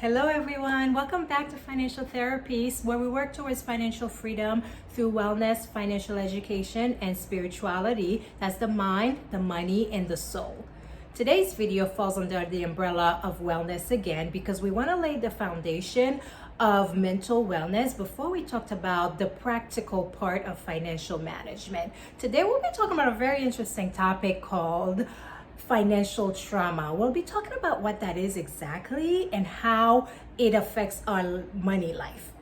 Hello everyone, welcome back to Financial TheraPeace, where we work towards financial freedom through wellness, financial education, and spirituality. That's the mind, the money, and the soul. Today's video falls under the umbrella of wellness again because we want to lay the foundation of mental wellness before we talked about the practical part of financial management. Today we'll be talking about a very interesting topic called financial trauma. We'll be talking about what that is exactly and how it affects our money life.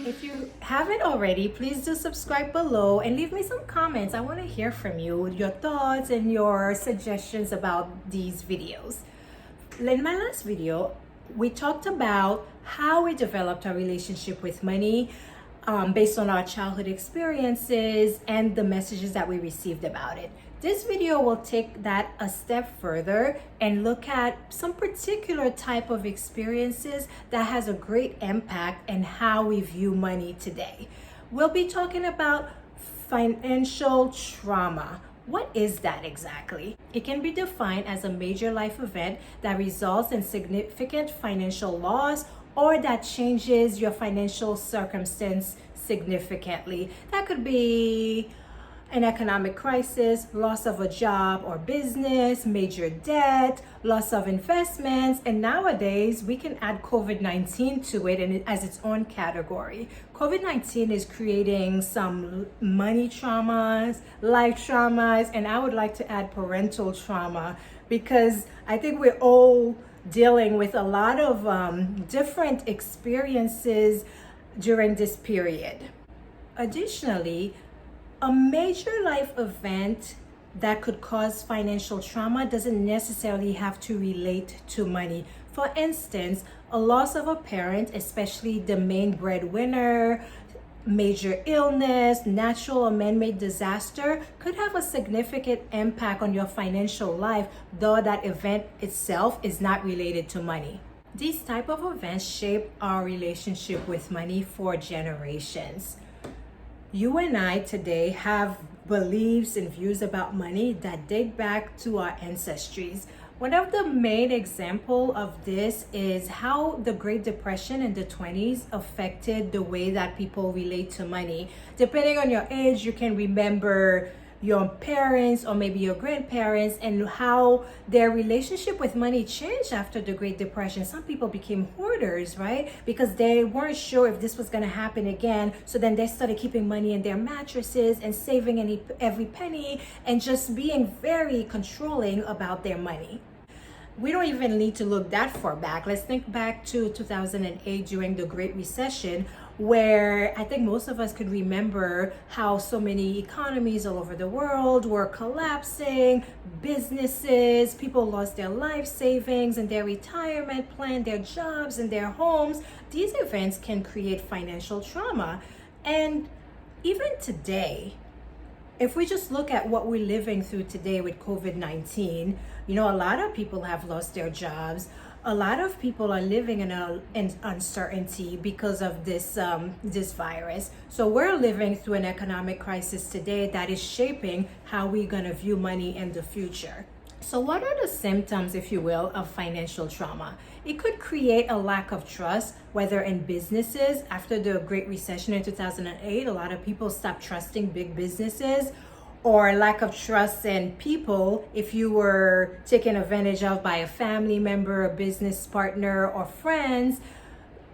If you haven't already, please do subscribe below and leave me some comments. I want to hear from you, your thoughts and your suggestions about these videos. In my last video, we talked about how we developed our relationship with money based on our childhood experiences and the messages that we received about it. This video will take that a step further and look at some particular type of experiences that has a great impact in how we view money today. We'll be talking about financial trauma. What is that exactly? It can be defined as a major life event that results in significant financial loss or that changes your financial circumstance significantly. That could be an economic crisis, loss of a job or business, major debt, loss of investments, and nowadays we can add COVID-19 to it and as its own category. COVID-19 is creating some money traumas, life traumas, and I would like to add parental trauma because I think we're all dealing with a lot of different experiences during this period. Additionally, a major life event that could cause financial trauma doesn't necessarily have to relate to money. For instance, a loss of a parent, especially the main breadwinner, major illness, natural or man-made disaster could have a significant impact on your financial life, though that event itself is not related to money. These type of events shape our relationship with money for generations. You and I today have beliefs and views about money that date back to our ancestries. One of the main example of this is how the Great Depression in the 20s affected the way that people relate to money. Depending on your age, you can remember your parents or maybe your grandparents and how their relationship with money changed after the Great Depression. Some people became hoarders, right? Because they weren't sure if this was going to happen again. So then they started keeping money in their mattresses and saving every penny and just being very controlling about their money. We don't even need to look that far back. Let's think back to 2008 during the Great Recession, where I think most of us could remember how so many economies all over the world were collapsing, businesses, people lost their life savings and their retirement plan, their jobs and their homes. These events can create financial trauma. And even today, if we just look at what we're living through today with COVID-19, a lot of people have lost their jobs. A lot of people are living in uncertainty because of this virus. So we're living through an economic crisis today that is shaping how we're going to view money in the future. So what are the symptoms, if you will, of financial trauma? It could create a lack of trust, whether in businesses. After the Great Recession in 2008, a lot of people stopped trusting big businesses, or lack of trust in people if you were taken advantage of by a family member, a business partner, or friends.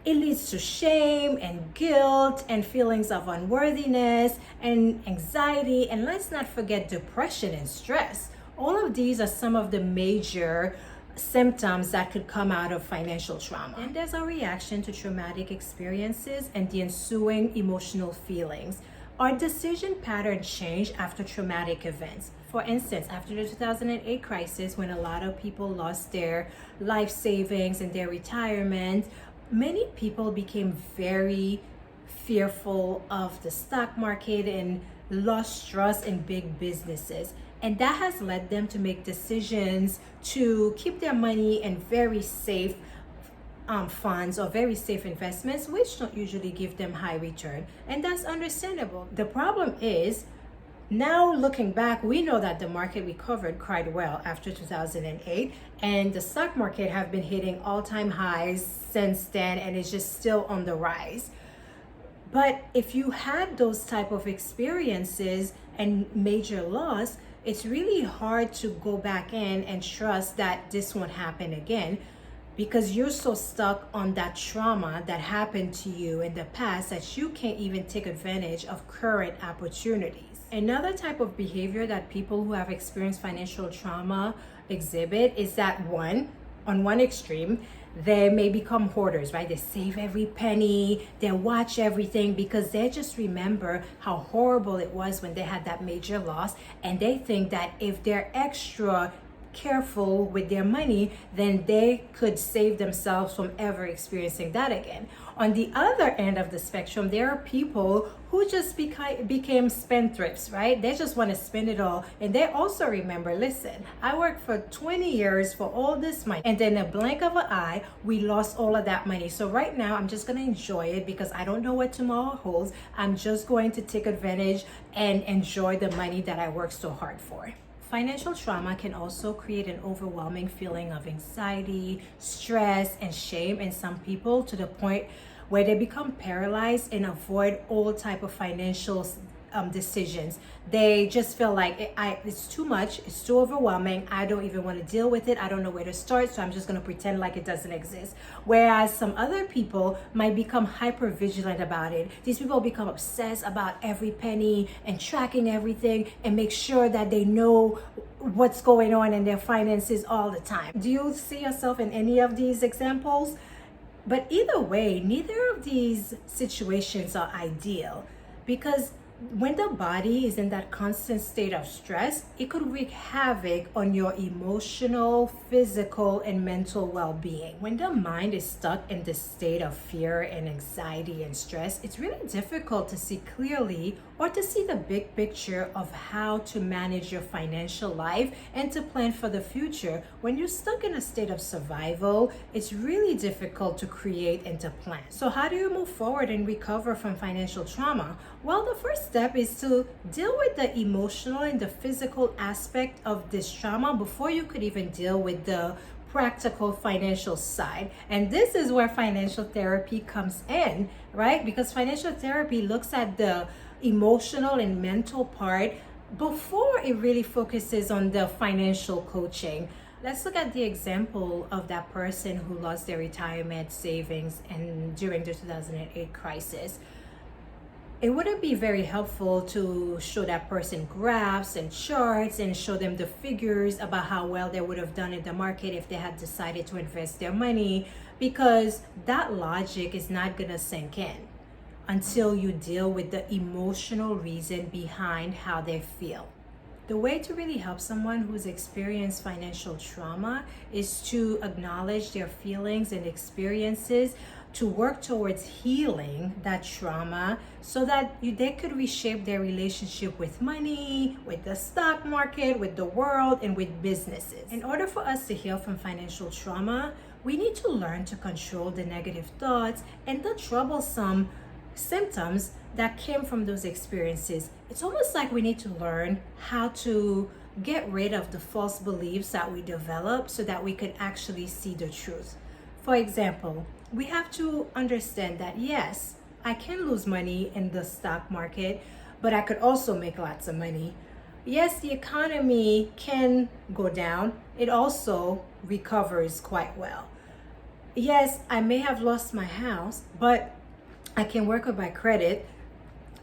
It leads to shame and guilt and feelings of unworthiness and anxiety, and let's not forget depression and stress. All of these are some of the major symptoms that could come out of financial trauma. And there's a reaction to traumatic experiences and the ensuing emotional feelings. Our decision pattern change after traumatic events. For instance, after the 2008 crisis, when a lot of people lost their life savings and their retirement, many people became very fearful of the stock market and lost trust in big businesses. And that has led them to make decisions to keep their money in very safe funds or very safe investments, which don't usually give them high return. And that's understandable. The problem is, now looking back, we know that the market recovered quite well after 2008, and the stock market have been hitting all-time highs since then, and it's just still on the rise. But if you had those type of experiences and major loss, it's really hard to go back in and trust that this won't happen again, because you're so stuck on that trauma that happened to you in the past that you can't even take advantage of current opportunities. Another type of behavior that people who have experienced financial trauma exhibit is that on one extreme, they may become hoarders, right? They save every penny, they watch everything because they just remember how horrible it was when they had that major loss. And they think that if they're extra careful with their money, then they could save themselves from ever experiencing that again. On the other end of the spectrum, there are people who just became spendthrifts, right? They just want to spend it all. And they also remember, listen, I worked for 20 years for all this money, and then a blink of an eye, we lost all of that money. So right now, I'm just going to enjoy it because I don't know what tomorrow holds. I'm just going to take advantage and enjoy the money that I worked so hard for. Financial trauma can also create an overwhelming feeling of anxiety, stress, and shame in some people, to the point where they become paralyzed and avoid all type of financial decisions. They just feel like it's too much, it's too overwhelming, I don't even want to deal with it, I don't know where to start, so I'm just going to pretend like it doesn't exist. Whereas some other people might become hyper vigilant about it. These people become obsessed about every penny and tracking everything and make sure that they know what's going on in their finances all the time. Do you see yourself in any of these examples? But either way, neither of these situations are ideal, because when the body is in that constant state of stress, it could wreak havoc on your emotional, physical, and mental well-being. When the mind is stuck in this state of fear and anxiety and stress, it's really difficult to see clearly or to see the big picture of how to manage your financial life and to plan for the future. When you're stuck in a state of survival, it's really difficult to create and to plan. So how do you move forward and recover from financial trauma? Well, the first step is to deal with the emotional and the physical aspect of this trauma before you could even deal with the practical financial side. And this is where financial therapy comes in, right? Because financial therapy looks at the emotional and mental part before it really focuses on the financial coaching. Let's look at the example of that person who lost their retirement savings and during the 2008 crisis. It wouldn't be very helpful to show that person graphs and charts and show them the figures about how well they would have done in the market if they had decided to invest their money, because that logic is not going to sink in until you deal with the emotional reason behind how they feel. The way to really help someone who's experienced financial trauma is to acknowledge their feelings and experiences, to work towards healing that trauma so that they could reshape their relationship with money, with the stock market, with the world, and with businesses. In order for us to heal from financial trauma, we need to learn to control the negative thoughts and the troublesome symptoms that came from those experiences. It's almost like we need to learn how to get rid of the false beliefs that we develop so that we could actually see the truth. For example, we have to understand that yes, I can lose money in the stock market, but I could also make lots of money. Yes, the economy can go down. It also recovers quite well. Yes, I may have lost my house, but I can work with my credit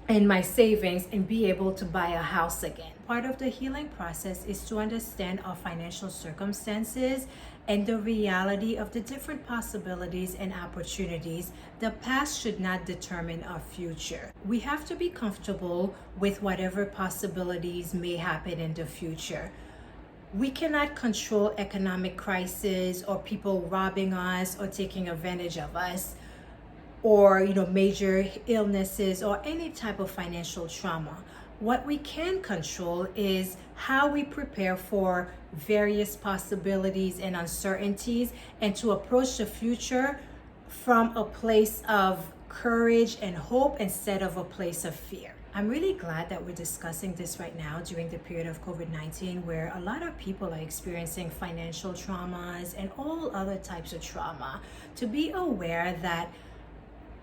and my savings and be able to buy a house again. Part of the healing process is to understand our financial circumstances and the reality of the different possibilities and opportunities. The past should not determine our future. We have to be comfortable with whatever possibilities may happen in the future. We cannot control economic crisis or people robbing us or taking advantage of us, or major illnesses or any type of financial trauma. What we can control is how we prepare for various possibilities and uncertainties, and to approach the future from a place of courage and hope instead of a place of fear. I'm really glad that we're discussing this right now during the period of COVID-19, where a lot of people are experiencing financial traumas and all other types of trauma. To be aware that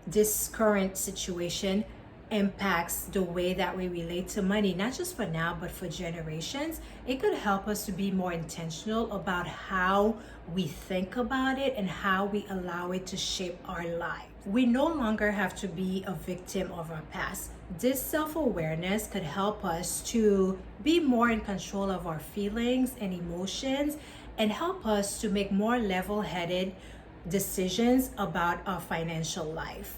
this current situation impacts the way that we relate to money, not just for now, but for generations, it could help us to be more intentional about how we think about it and how we allow it to shape our lives. We no longer have to be a victim of our past. This self-awareness could help us to be more in control of our feelings and emotions and help us to make more level-headed decisions about our financial life.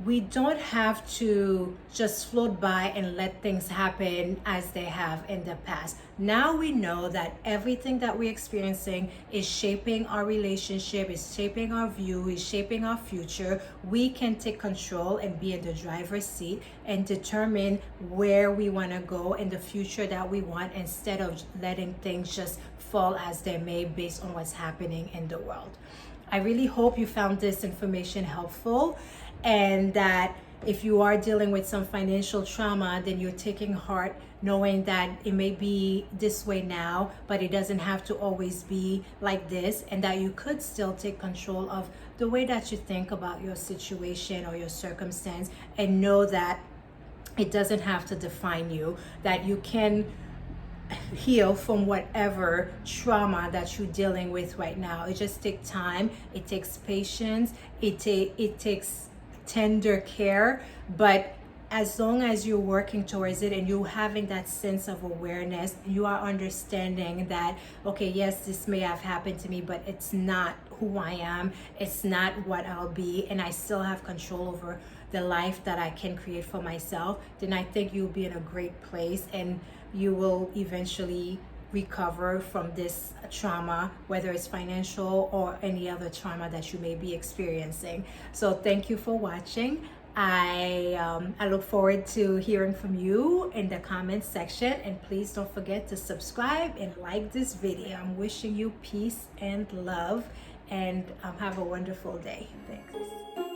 We don't have to just float by and let things happen as they have in the past. Now we know that everything that we're experiencing is shaping our relationship, is shaping our view, is shaping our future. We can take control and be in the driver's seat and determine where we want to go in the future that we want, instead of letting things just fall as they may based on what's happening in the world. I really hope you found this information helpful, and that if you are dealing with some financial trauma, then you're taking heart knowing that it may be this way now, but it doesn't have to always be like this, and that you could still take control of the way that you think about your situation or your circumstance, and know that it doesn't have to define you, that you can heal from whatever trauma that you're dealing with right now. It just takes time, it takes patience, it takes tender care, but as long as you're working towards it and you're having that sense of awareness, you are understanding that, okay, yes, this may have happened to me, but it's not who I am, it's not what I'll be, and I still have control over the life that I can create for myself, then I think you'll be in a great place, and you will eventually recover from this trauma, whether it's financial or any other trauma that you may be experiencing. So thank you for watching. I look forward to hearing from you in the comments section, and please don't forget to subscribe and like this video. I'm wishing you peace and love, and have a wonderful day. Thanks.